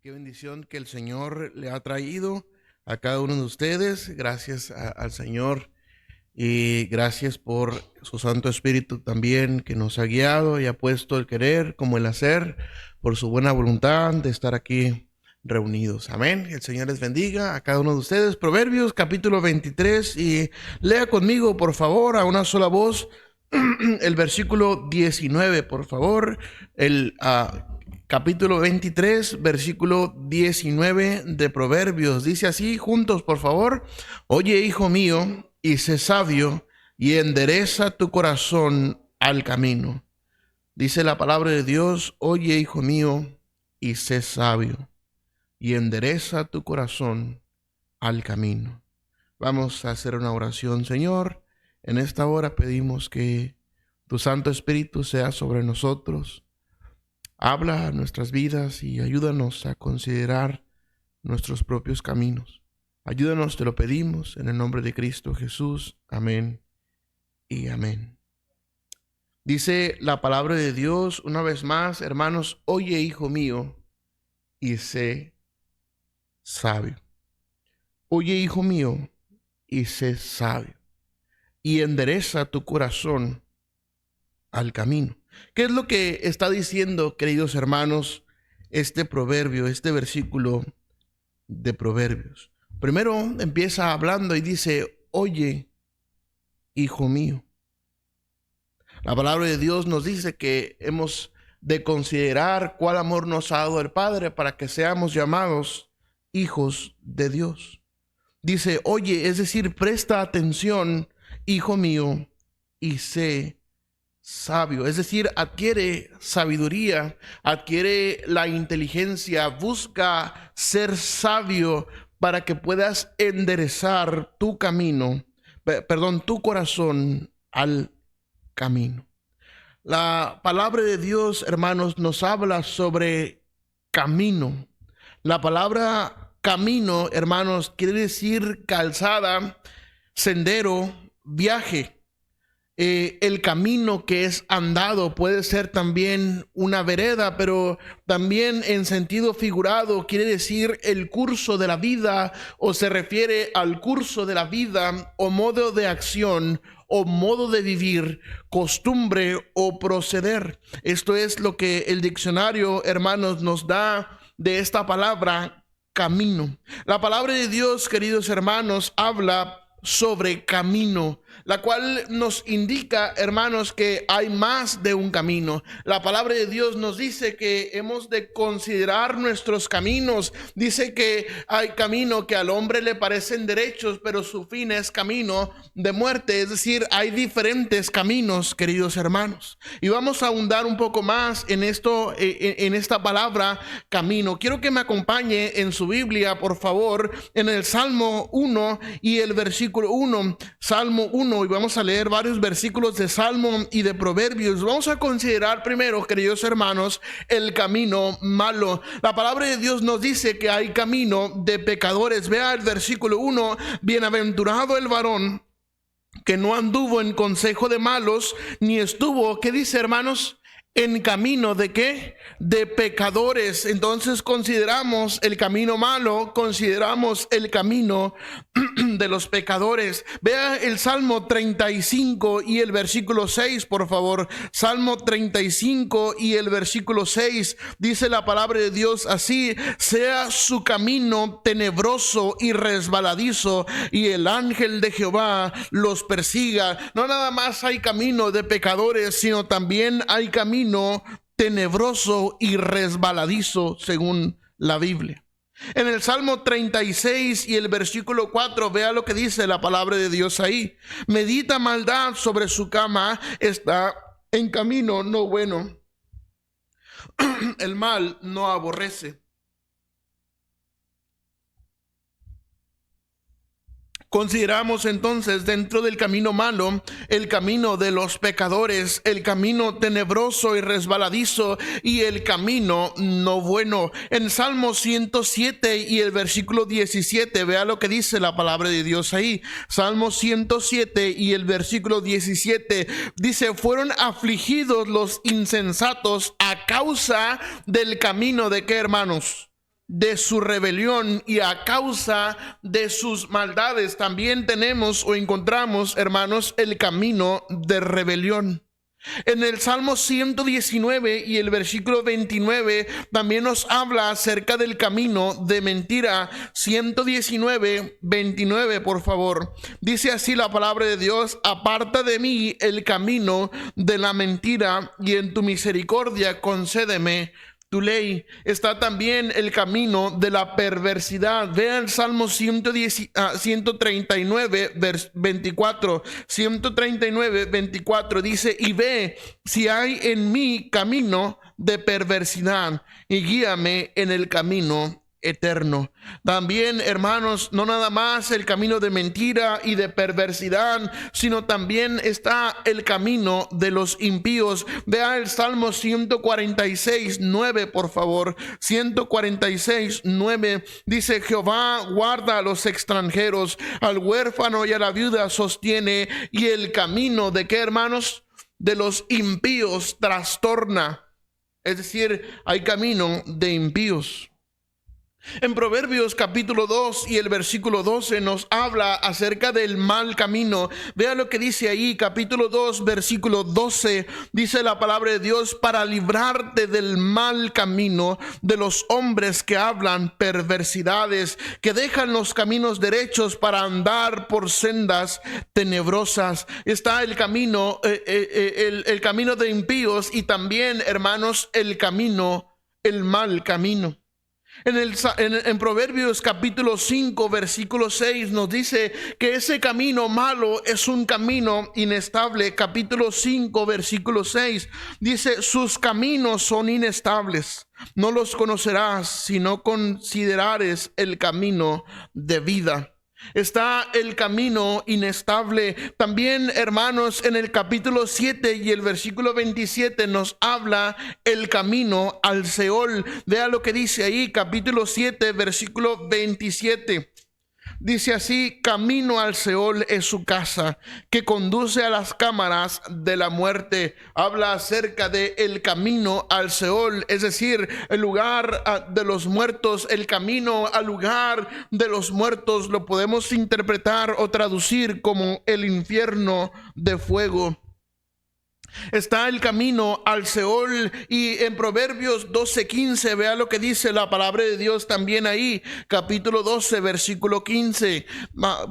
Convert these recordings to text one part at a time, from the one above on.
Qué bendición que el Señor le ha traído a cada uno de ustedes. Gracias al Señor y gracias por su Santo Espíritu también, que nos ha guiado y ha puesto el querer como el hacer, por su buena voluntad de estar aquí reunidos. Amén. El Señor les bendiga a cada uno de ustedes. Proverbios capítulo 23, y lea conmigo, por favor, a una sola voz el versículo 19, por favor. Capítulo 23, versículo 19 de Proverbios. Dice así, juntos, por favor: Oye, hijo mío, y sé sabio, y endereza tu corazón al camino. Dice la palabra de Dios: oye, hijo mío, y sé sabio, y endereza tu corazón al camino. Vamos a hacer una oración. Señor, en esta hora pedimos que tu Santo Espíritu sea sobre nosotros. Habla a nuestras vidas y ayúdanos a considerar nuestros propios caminos. Ayúdanos, te lo pedimos, en el nombre de Cristo Jesús. Amén y amén. Dice la palabra de Dios una vez más, hermanos: oye, hijo mío, y sé sabio. Oye, hijo mío, y sé sabio, y endereza tu corazón al camino. ¿Qué es lo que está diciendo, queridos hermanos, este proverbio, este versículo de Proverbios? Primero empieza hablando y dice: oye, hijo mío. La palabra de Dios nos dice que hemos de considerar cuál amor nos ha dado el Padre para que seamos llamados hijos de Dios. Dice: oye, es decir, presta atención, hijo mío, y sé sabio. Es decir, adquiere sabiduría, adquiere la inteligencia, busca ser sabio para que puedas enderezar tu camino, tu corazón al camino. La palabra de Dios, hermanos, nos habla sobre camino. La palabra camino, hermanos, quiere decir calzada, sendero, viaje. El camino que es andado puede ser también una vereda, pero también en sentido figurado quiere decir el curso de la vida, o se refiere al curso de la vida, o modo de acción, o modo de vivir, costumbre o proceder. Esto es lo que el diccionario, hermanos, nos da de esta palabra camino. La palabra de Dios, queridos hermanos, habla sobre camino, la cual nos indica, hermanos, que hay más de un camino. La palabra de Dios nos dice que hemos de considerar nuestros caminos. Dice que hay camino que al hombre le parecen derechos, pero su fin es camino de muerte. Es decir, hay diferentes caminos, queridos hermanos. Y vamos a ahondar un poco más en esto, en esta palabra camino. Quiero que me acompañe en su Biblia, por favor, en el Salmo 1 y el versículo 1, Salmo 1, y vamos a leer varios versículos de Salmo y de Proverbios. Vamos a considerar primero, queridos hermanos, el camino malo. La palabra de Dios nos dice que hay camino de pecadores. Vea el versículo 1: bienaventurado el varón que no anduvo en consejo de malos, ni estuvo, ¿qué dice, hermanos? En camino de ¿qué? De pecadores. Entonces consideramos el camino malo, consideramos el camino de los pecadores. Vea el Salmo 35 y el versículo 6, por favor. Salmo 35 y el versículo 6, dice la palabra de Dios así: sea su camino tenebroso y resbaladizo, y el ángel de Jehová los persiga. No nada más hay camino de pecadores, sino también hay camino tenebroso y resbaladizo, según la Biblia. En el Salmo 36 y el versículo 4, vea lo que dice la palabra de Dios ahí: medita maldad sobre su cama, está en camino no bueno, el mal no aborrece. Consideramos entonces dentro del camino malo el camino de los pecadores, el camino tenebroso y resbaladizo, y el camino no bueno. En Salmo 107 y el versículo 17, vea lo que dice la palabra de Dios ahí. Salmo 107 y el versículo 17 dice: fueron afligidos los insensatos a causa del camino de ¿qué, hermanos? de su rebelión y a causa de sus maldades. También tenemos o encontramos, hermanos, el camino de rebelión. En el Salmo 119 y el versículo 29 también nos habla acerca del camino de mentira. 119, 29, por favor. Dice así la palabra de Dios: aparta de mí el camino de la mentira y en tu misericordia concédeme tu ley. Está también el camino de la perversidad. Vea el Salmo 139, 24. 139, 24 dice: y ve si hay en mí camino de perversidad y guíame en el camino eterno. También, hermanos, no nada más el camino de mentira y de perversidad, sino también está el camino de los impíos. Vea el Salmo 146, 9, por favor. 146, 9 dice: Jehová guarda a los extranjeros, al huérfano y a la viuda sostiene, y el camino de ¿qué, hermanos? De los impíos trastorna. Es decir, hay camino de impíos. En Proverbios capítulo 2 y el versículo 12 nos habla acerca del mal camino. Vea lo que dice ahí, capítulo 2, versículo 12. Dice la palabra de Dios: para librarte del mal camino de los hombres que hablan perversidades, que dejan los caminos derechos para andar por sendas tenebrosas. Está el camino, el camino de impíos y también, hermanos, el mal camino. En Proverbios capítulo 5 versículo 6 nos dice que ese camino malo es un camino inestable. Capítulo 5 versículo 6 dice: sus caminos son inestables, no los conocerás si no considerares el camino de vida. Está el camino inestable. También, hermanos, en el capítulo 7 y el versículo 27 nos habla el camino al Seol. Vea lo que dice ahí, capítulo 7, versículo 27. Dice así: camino al Seol es su casa, que conduce a las cámaras de la muerte. Habla acerca de el camino al Seol, es decir, el lugar de los muertos. El camino al lugar de los muertos lo podemos interpretar o traducir como el infierno de fuego. Está el camino al Seol. Y en Proverbios 12:15, vea lo que dice la palabra de Dios también ahí, capítulo 12, versículo 15.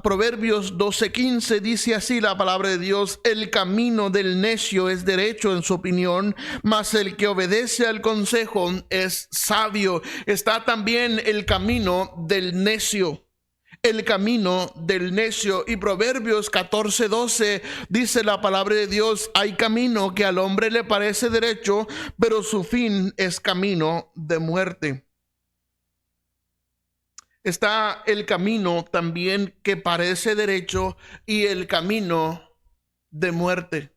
Proverbios 12:15 dice así la palabra de Dios: el camino del necio es derecho en su opinión, mas el que obedece al consejo es sabio. Está también el camino del necio. El camino del necio. Y Proverbios 14:12 dice la palabra de Dios: hay camino que al hombre le parece derecho, pero su fin es camino de muerte. Está el camino también que parece derecho y el camino de muerte.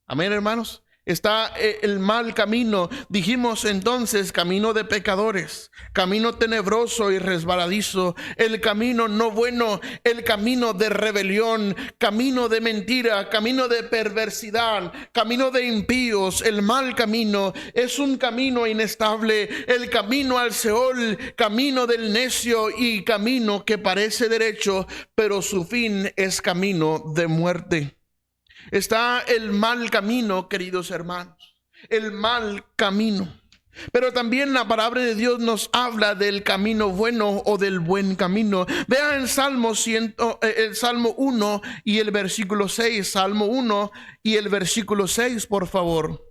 Amén, hermanos. Está el mal camino. Dijimos entonces: camino de pecadores, camino tenebroso y resbaladizo, el camino no bueno, el camino de rebelión, camino de mentira, camino de perversidad, camino de impíos. El mal camino es un camino inestable. El camino al Seol, camino del necio y camino que parece derecho, pero su fin es camino de muerte. Está el mal camino, queridos hermanos, el mal camino. Pero también la palabra de Dios nos habla del camino bueno o del buen camino. Vean el Salmo 1 y el versículo 6. Salmo 1 y el versículo 6, por favor.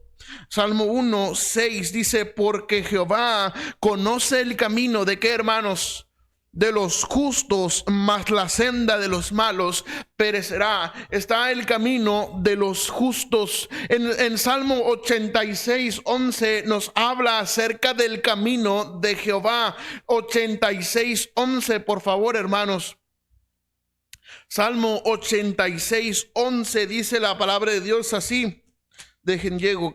Salmo 1, 6 dice: porque Jehová conoce el camino de ¿qué, hermanos? De los justos, mas la senda de los malos perecerá. Está el camino de los justos. En Salmo 86, 11 nos habla acerca del camino de Jehová. 86, 11, por favor, hermanos. Salmo 86, 11 dice la palabra de Dios así. Dejen llego,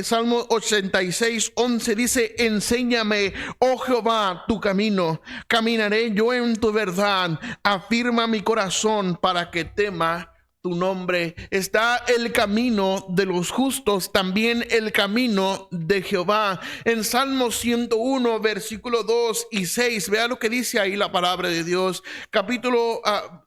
Salmo 86, 11 dice: enséñame, oh Jehová, tu camino, caminaré yo en tu verdad, afirma mi corazón para que tema tu nombre. Está el camino de los justos, también el camino de Jehová. En Salmo 101, versículo 2 y 6, vea lo que dice ahí la palabra de Dios.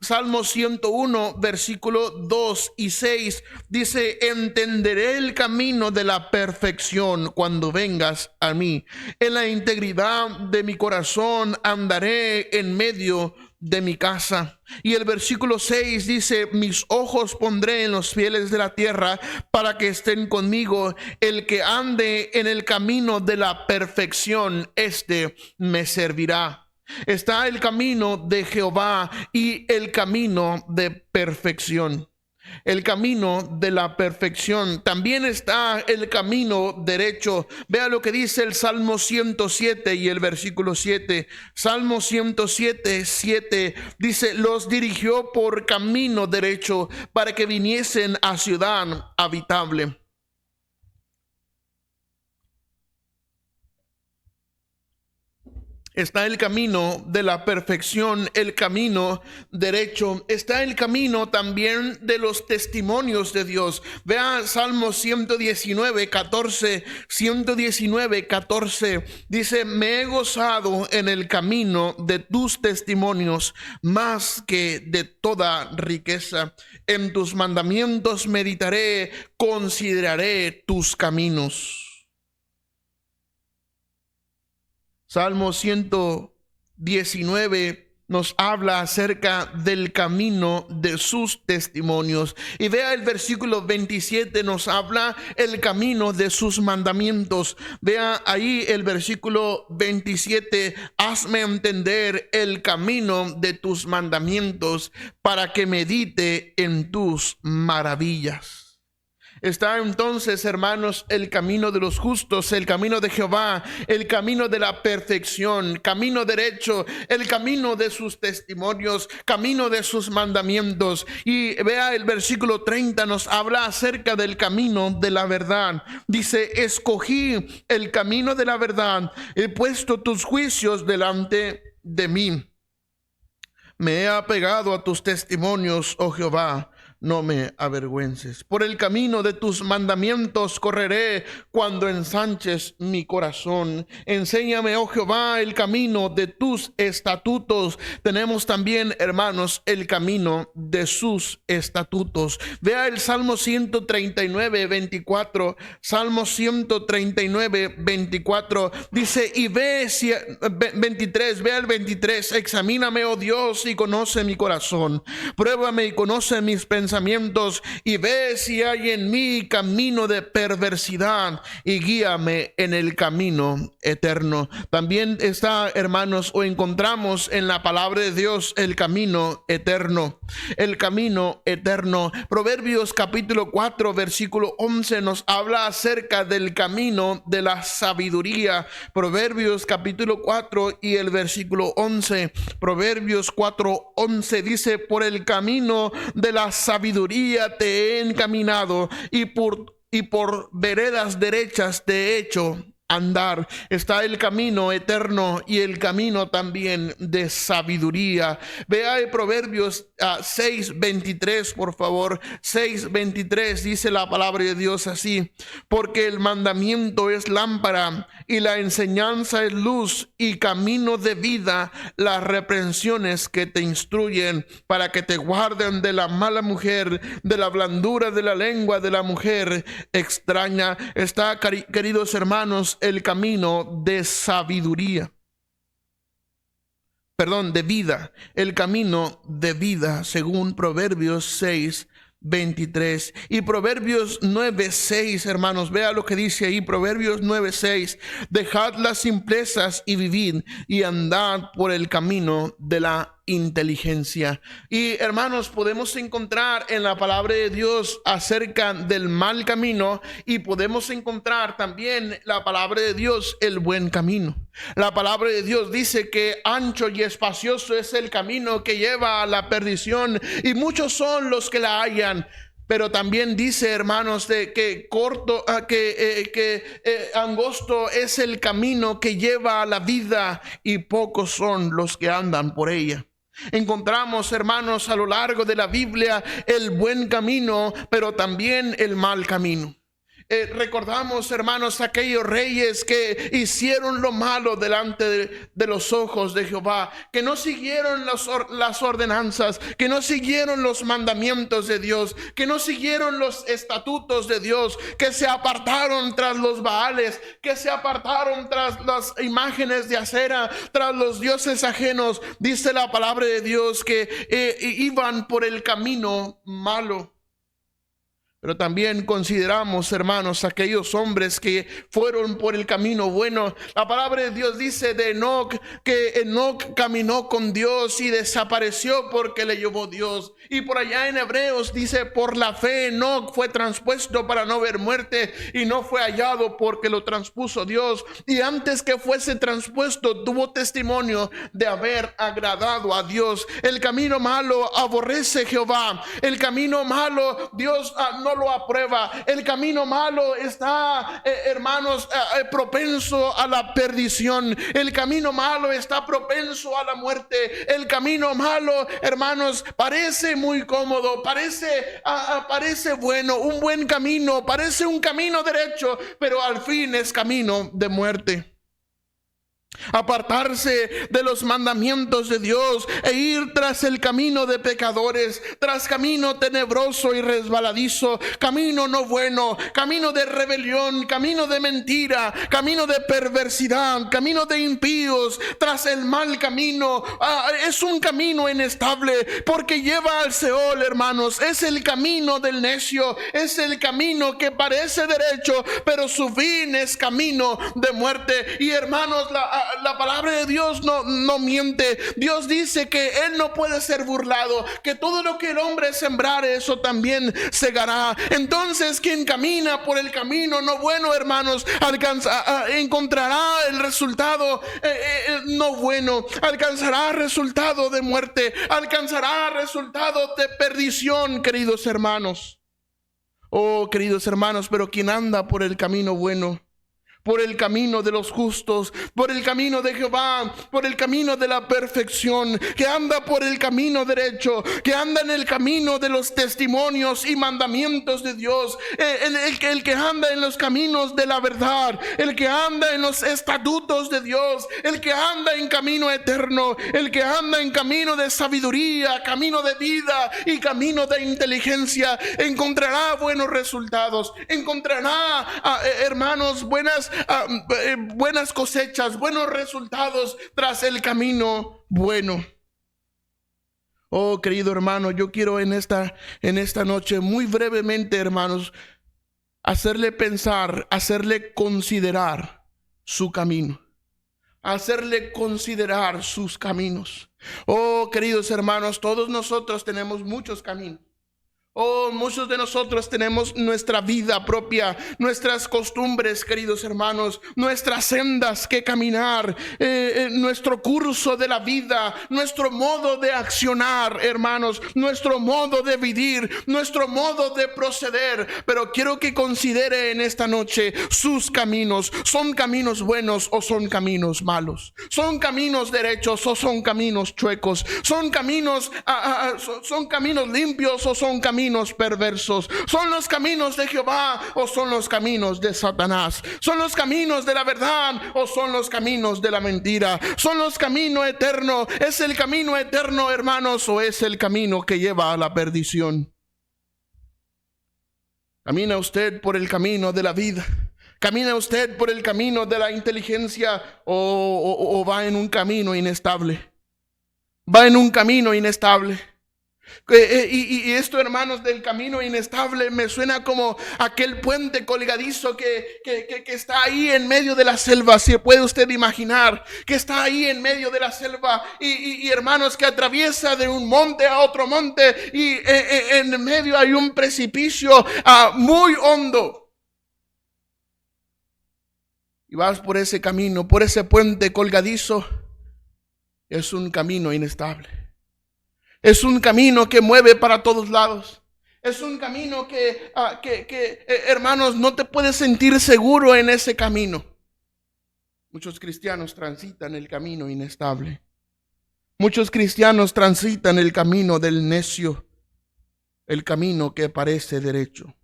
Salmo 101, versículo 2 y 6, dice: entenderé el camino de la perfección cuando vengas a mí. En la integridad de mi corazón andaré en medio de mi casa. Y el versículo 6 dice: mis ojos pondré en los fieles de la tierra para que estén conmigo. El que ande en el camino de la perfección, este me servirá. Está el camino de Jehová y el camino de perfección. El camino de la perfección. También está el camino derecho. Vea lo que dice el Salmo 107 y el versículo 7. Salmo 107, 7 dice: los dirigió por camino derecho para que viniesen a ciudad habitable. Está el camino de la perfección, el camino derecho. Está el camino también de los testimonios de Dios. Vea Salmo 119, 14. 119, 14. Dice: me he gozado en el camino de tus testimonios más que de toda riqueza. En tus mandamientos meditaré, consideraré tus caminos. Salmo 119 nos habla acerca del camino de sus testimonios. Y vea el versículo 27, nos habla el camino de sus mandamientos. Vea ahí el versículo 27: hazme entender el camino de tus mandamientos para que medite en tus maravillas. Está entonces, hermanos, el camino de los justos, el camino de Jehová, el camino de la perfección, camino derecho, el camino de sus testimonios, camino de sus mandamientos. Y vea el versículo 30, nos habla acerca del camino de la verdad. Dice: escogí el camino de la verdad, he puesto tus juicios delante de mí. Me he apegado a tus testimonios, oh Jehová. No me avergüences. Por el camino de tus mandamientos correré cuando ensanches mi corazón. Enséñame, oh Jehová, el camino de tus estatutos. Tenemos también, hermanos, el camino de sus estatutos. Vea el Salmo 139, 24. Salmo 139, 24. Dice: y ve 23, vea el 23. Examíname, oh Dios, y conoce mi corazón. Pruébame y conoce mis pensamientos, y ve si hay en mí camino de perversidad, y guíame en el camino eterno. También está, hermanos, o encontramos en la palabra de Dios el camino eterno. El camino eterno. Proverbios capítulo 4, versículo 11 nos habla acerca del camino de la sabiduría. Proverbios capítulo 4 y el versículo 11. Proverbios 4, 11 dice: por el camino de la sabiduría te he encaminado, y por veredas derechas te he hecho andar. Está el camino eterno y el camino también de sabiduría. Vea el Proverbios 6:23, por favor. 6:23 dice la palabra de Dios así: porque el mandamiento es lámpara y la enseñanza es luz, y camino de vida las reprensiones que te instruyen, para que te guarden de la mala mujer, de la blandura de la lengua de la mujer extraña. Está, queridos hermanos, el camino de sabiduría. Perdón, de vida. El camino de vida, según Proverbios 6:23. Y Proverbios 9:6, hermanos, vea lo que dice ahí. Proverbios 9:6: dejad las simplezas y vivid, y andad por el camino de la inteligencia. Y hermanos, podemos encontrar en la palabra de Dios acerca del mal camino, y podemos encontrar también la palabra de Dios el buen camino. La palabra de Dios dice que ancho y espacioso es el camino que lleva a la perdición, y muchos son los que la hallan. Pero también dice, hermanos, de que angosto es el camino que lleva a la vida, y pocos son los que andan por ella. Encontramos, hermanos, a lo largo de la Biblia el buen camino, pero también el mal camino. Recordamos, hermanos, aquellos reyes que hicieron lo malo delante de los ojos de Jehová, que no siguieron las ordenanzas, que no siguieron los mandamientos de Dios, que no siguieron los estatutos de Dios, que se apartaron tras los Baales, que se apartaron tras las imágenes de acera, tras los dioses ajenos. Dice la palabra de Dios que iban por el camino malo. Pero también consideramos, hermanos, aquellos hombres que fueron por el camino bueno. La palabra de Dios dice de Enoc que Enoc caminó con Dios y desapareció porque le llevó Dios. Y por allá en Hebreos dice, por la fe Enoc fue transpuesto para no ver muerte y no fue hallado porque lo transpuso Dios. Y antes que fuese transpuesto tuvo testimonio de haber agradado a Dios. El camino malo aborrece Jehová. El camino malo Dios no lo aprueba. El camino malo está, hermanos, propenso a la perdición. El camino malo está propenso a la muerte. El camino malo, hermanos, parece muy cómodo, parece bueno, un buen camino, parece un camino derecho, pero al fin es camino de muerte. Apartarse de los mandamientos de Dios e ir tras el camino de pecadores, tras camino tenebroso y resbaladizo, camino no bueno, camino de rebelión, camino de mentira, camino de perversidad, camino de impíos, tras el mal camino. Es un camino inestable porque lleva al Seol, hermanos. Es el camino del necio, es el camino que parece derecho, pero su fin es camino de muerte. Y hermanos, la palabra de Dios no miente. Dios dice que Él no puede ser burlado, que todo lo que el hombre sembrare, eso también segará. Entonces, quien camina por el camino no bueno, hermanos, encontrará el resultado no bueno, alcanzará resultado de muerte, alcanzará resultado de perdición, queridos hermanos. Oh, queridos hermanos, pero quien anda por el camino bueno, por el camino de los justos, por el camino de Jehová, por el camino de la perfección, que anda por el camino derecho, que anda en el camino de los testimonios y mandamientos de Dios, el que anda en los caminos de la verdad, el que anda en los estatutos de Dios, el que anda en camino eterno, el que anda en camino de sabiduría, camino de vida y camino de inteligencia, encontrará buenos resultados, encontrará, hermanos, buenas cosechas, buenos resultados tras el camino bueno. Oh, querido hermano, yo quiero en esta noche, muy brevemente, hermanos, hacerle pensar, hacerle considerar su camino, hacerle considerar sus caminos. Oh, queridos hermanos, todos nosotros tenemos muchos caminos. Oh, muchos de nosotros tenemos nuestra vida propia, nuestras costumbres, queridos hermanos, nuestras sendas que caminar, nuestro curso de la vida, nuestro modo de accionar, hermanos, nuestro modo de vivir, nuestro modo de proceder. Pero quiero que considere en esta noche sus caminos. ¿Son caminos buenos o son caminos malos? ¿Son caminos derechos o son caminos chuecos? ¿Son caminos limpios o son caminos perversos? ¿Son los caminos de Jehová o son los caminos de Satanás? ¿Son los caminos de la verdad o son los caminos de la mentira? ¿Son los caminos eternos? ¿Es el camino eterno, hermanos, o es el camino que lleva a la perdición? ¿Camina usted por el camino de la vida? ¿Camina usted por el camino de la inteligencia o va en un camino inestable? Va en un camino inestable. Y esto, hermanos, del camino inestable me suena como aquel puente colgadizo que está ahí en medio de la selva. Si puede usted imaginar que está ahí en medio de la selva y hermanos, que atraviesa de un monte a otro monte y en medio hay un precipicio muy hondo. Y vas por ese camino, por ese puente colgadizo. Es un camino inestable. Es un camino que mueve para todos lados. Es un camino que hermanos, no te puedes sentir seguro en ese camino. Muchos cristianos transitan el camino inestable. Muchos cristianos transitan el camino del necio, el camino que parece derecho,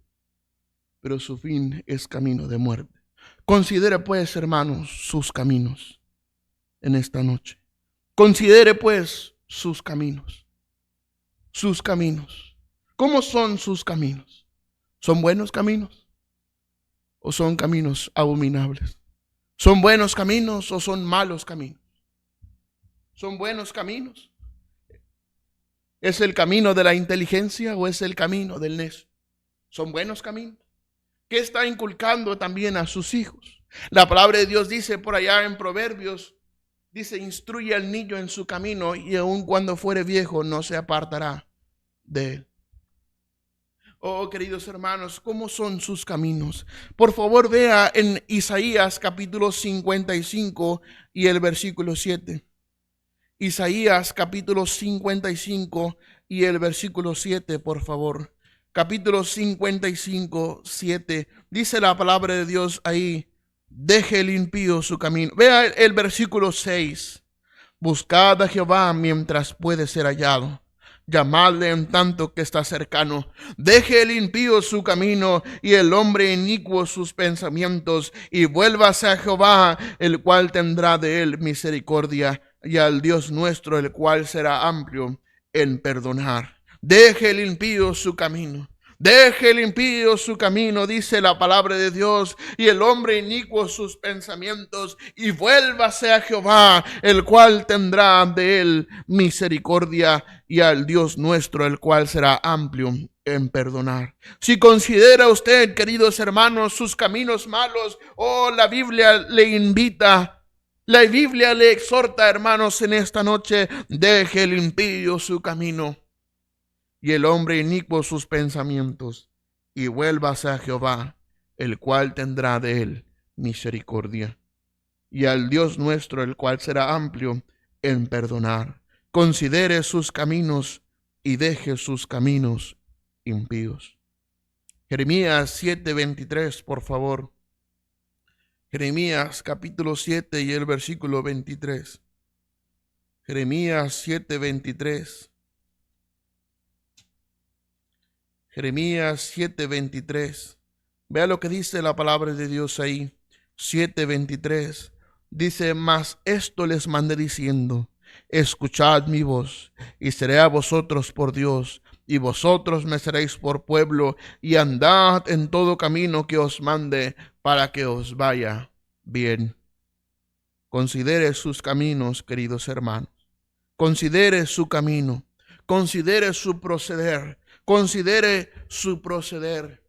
pero su fin es camino de muerte. Considere pues, hermanos, sus caminos en esta noche. Considere pues sus caminos. Sus caminos. ¿Cómo son sus caminos? ¿Son buenos caminos o son caminos abominables? ¿Son buenos caminos o son malos caminos? ¿Son buenos caminos? ¿Es el camino de la inteligencia o es el camino del necio? ¿Son buenos caminos? ¿Qué está inculcando también a sus hijos? La palabra de Dios dice por allá en Proverbios, dice, instruye al niño en su camino y aun cuando fuere viejo no se apartará de él. Oh, queridos hermanos, ¿cómo son sus caminos? Por favor, vea en Isaías capítulo 55 y el versículo 7. Isaías capítulo 55 y el versículo 7, por favor. Capítulo 55, 7. Dice la palabra de Dios ahí, deje el impío su camino. Vea el versículo 6. Buscad a Jehová mientras puede ser hallado. Llamadle en tanto que está cercano. Deje el impío su camino y el hombre inicuo sus pensamientos, y vuélvase a Jehová, el cual tendrá de él misericordia, y al Dios nuestro, el cual será amplio en perdonar. Deje el impío su camino. Deje el impío su camino, dice la palabra de Dios, y el hombre inicuo sus pensamientos, y vuélvase a Jehová, el cual tendrá de él misericordia, y al Dios nuestro, el cual será amplio en perdonar. Si considera usted, queridos hermanos, sus caminos malos, la Biblia le invita, la Biblia le exhorta, hermanos, en esta noche, deje el impío su camino y el hombre inicuo sus pensamientos, y vuélvase a Jehová, el cual tendrá de él misericordia, y al Dios nuestro, el cual será amplio en perdonar. Considere sus caminos y deje sus caminos impíos. Jeremías 7:23, por favor. Jeremías capítulo 7 y el versículo 23. Jeremías 7:23. Jeremías 7:23. Vea lo que dice la palabra de Dios ahí. 7:23. Dice, mas esto les mandé diciendo, escuchad mi voz, y seré a vosotros por Dios, y vosotros me seréis por pueblo, y andad en todo camino que os mande, para que os vaya bien. Considere sus caminos, queridos hermanos. Considere su camino. Considere su proceder. Considere su proceder.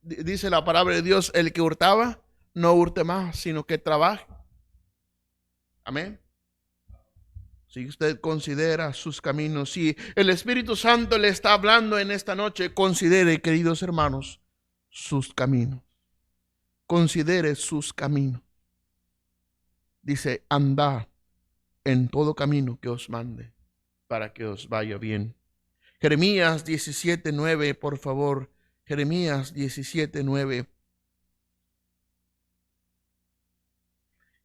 Dice la palabra de Dios, el que hurtaba, no hurte más, sino que trabaje. Amén. Si usted considera sus caminos, si el Espíritu Santo le está hablando en esta noche, considere, queridos hermanos, sus caminos. Considere sus caminos. Dice, andad en todo camino que os mande, para que os vaya bien. Jeremías 17:9, por favor. Jeremías 17:9.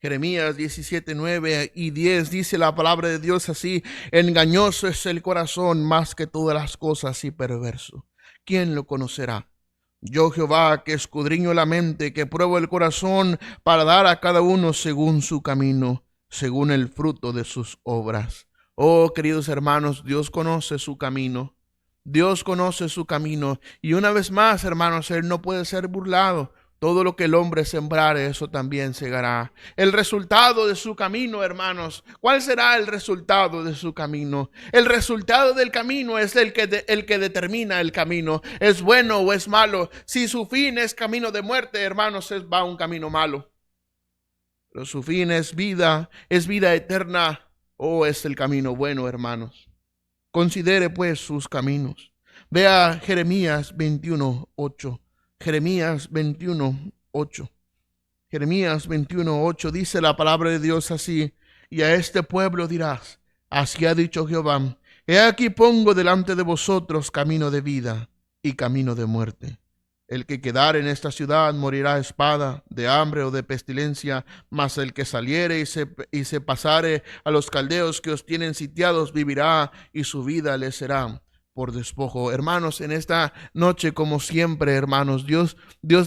Jeremías 17:9 y 10 dice la palabra de Dios así, engañoso es el corazón más que todas las cosas y perverso. ¿Quién lo conocerá? Yo Jehová, que escudriño la mente, que pruebo el corazón para dar a cada uno según su camino, según el fruto de sus obras. Oh, queridos hermanos, Dios conoce su camino. Dios conoce su camino. Y una vez más, hermanos, Él no puede ser burlado. Todo lo que el hombre sembrare, eso también segará. El resultado de su camino, hermanos, ¿cuál será el resultado de su camino? El resultado del camino es el que determina el camino. ¿Es bueno o es malo? Si su fin es camino de muerte, hermanos, va un camino malo. Pero su fin es vida eterna. Es el camino bueno, hermanos. Considere pues sus caminos. Vea Jeremías 21:8. Jeremías 21:8. Jeremías 21:8 dice la palabra de Dios así, y a este pueblo dirás, así ha dicho Jehová, he aquí pongo delante de vosotros camino de vida y camino de muerte. El que quedare en esta ciudad morirá a espada, de hambre o de pestilencia, mas el que saliere y se pasare a los caldeos que os tienen sitiados vivirá, y su vida le será por despojo. Hermanos, en esta noche, como siempre, hermanos, Dios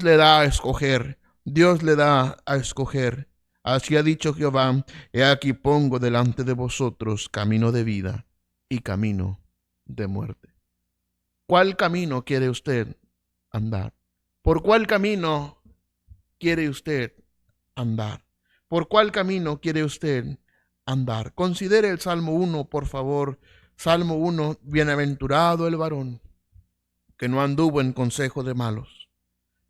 le da a escoger. Dios le da a escoger. Así ha dicho Jehová: he aquí pongo delante de vosotros camino de vida y camino de muerte. ¿Cuál camino quiere usted andar? ¿Por cuál camino quiere usted andar? ¿Por cuál camino quiere usted andar? Considere el Salmo 1, por favor. Salmo 1, bienaventurado el varón que no anduvo en consejo de malos,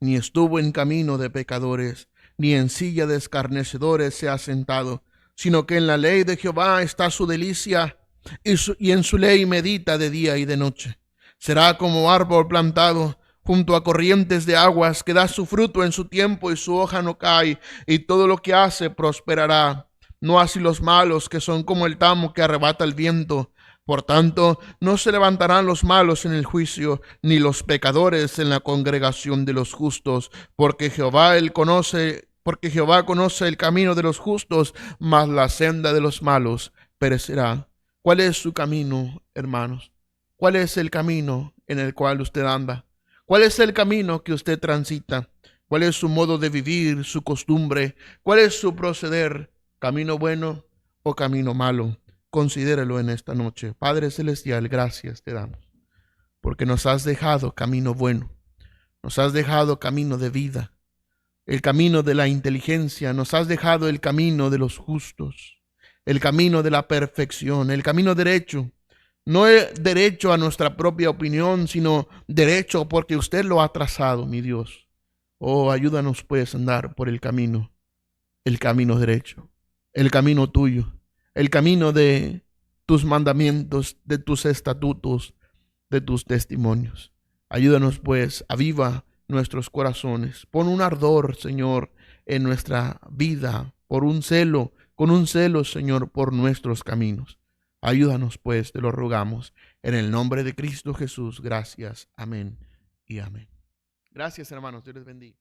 ni estuvo en camino de pecadores, ni en silla de escarnecedores se ha sentado, sino que en la ley de Jehová está su delicia, y en su ley medita de día y de noche. Será como árbol plantado junto a corrientes de aguas, que da su fruto en su tiempo y su hoja no cae, y todo lo que hace prosperará. No así los malos, que son como el tamo que arrebata el viento. Por tanto, no se levantarán los malos en el juicio, ni los pecadores en la congregación de los justos, porque Jehová conoce el camino de los justos, mas la senda de los malos perecerá. ¿Cuál es su camino, hermanos? ¿Cuál es el camino en el cual usted anda? ¿Cuál es el camino que usted transita? ¿Cuál es su modo de vivir, su costumbre? ¿Cuál es su proceder? ¿Camino bueno o camino malo? Considérelo en esta noche. Padre Celestial, gracias te damos, porque nos has dejado camino bueno, nos has dejado camino de vida, el camino de la inteligencia, nos has dejado el camino de los justos, el camino de la perfección, el camino derecho. No es derecho a nuestra propia opinión, sino derecho porque usted lo ha trazado, mi Dios. Oh, ayúdanos pues a andar por el camino derecho, el camino tuyo, el camino de tus mandamientos, de tus estatutos, de tus testimonios. Ayúdanos pues, aviva nuestros corazones. Pon un ardor, Señor, en nuestra vida, con un celo, Señor, por nuestros caminos. Ayúdanos pues, te lo rogamos, en el nombre de Cristo Jesús. Gracias. Amén y amén. Gracias, hermanos. Dios les bendiga.